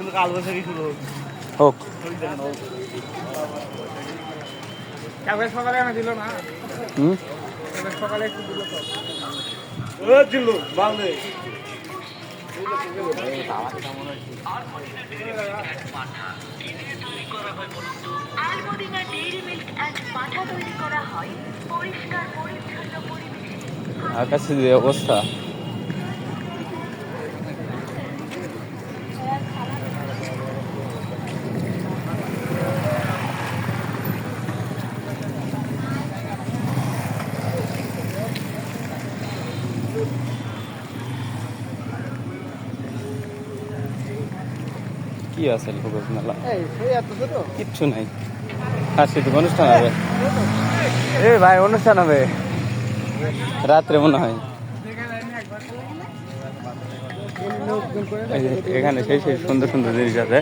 কালবৈশাখী শুরু হোক। সকালে এনে দিল না, সকালে একটু দিল তো বাংলে আলমদিনা ডেইরি মিল্ক অ্যান্ড পাঠা তৈরি করা হয় পরিষ্কার পরিচ্ছন্ন পরিবেশে। আকাশে যে অবস্থা, কি আছে লোকের মেলা? কিচ্ছু নাই। সাংস্কৃতিক অনুষ্ঠান হবে। এ ভাই, অনুষ্ঠান হবে রাত্রে মনে হয়। এখানে সেই সেই সুন্দর সুন্দর জিনিস আছে।